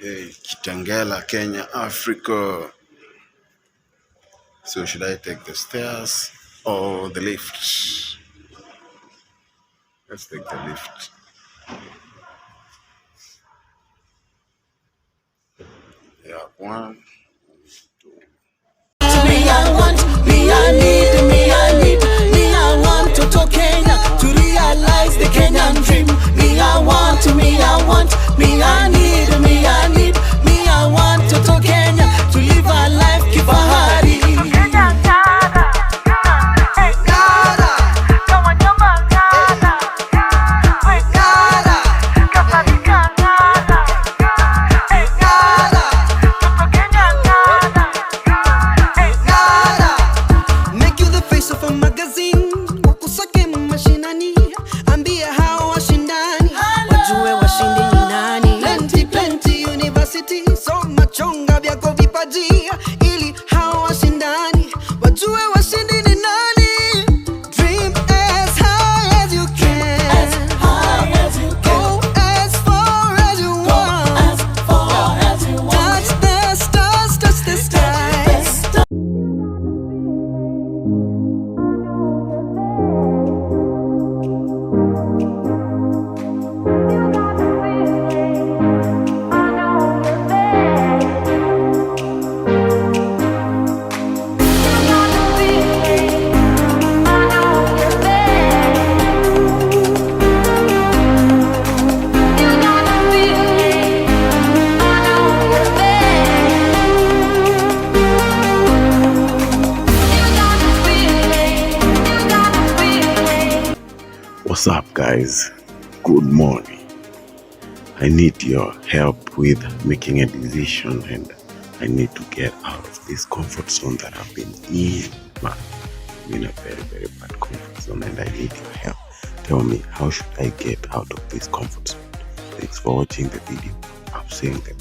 Hey, Kitangala, Kenya, Africa. So should I take the stairs or the lift? Let's take the lift. Yeah, one. Me, I want, me, I need, me, I need, me, I want to Kenya to realize the Kenyan dream. Me, I want, me, I want, me, I need, me, I need, me, I want to Kenya to live a life kifahari. Ili hao washindani wajue washindi ni nani. Dream as high as you can, go as far as you want, touch the stars, touch the skies. What's up, guys? Good morning. I need your help with making a decision, and I need to get out of this comfort zone that I've been in. Man, I'm in a very, very bad comfort zone, and I need your help. Tell me, how should I get out of this comfort zone? Thanks for watching the video. I'm saying that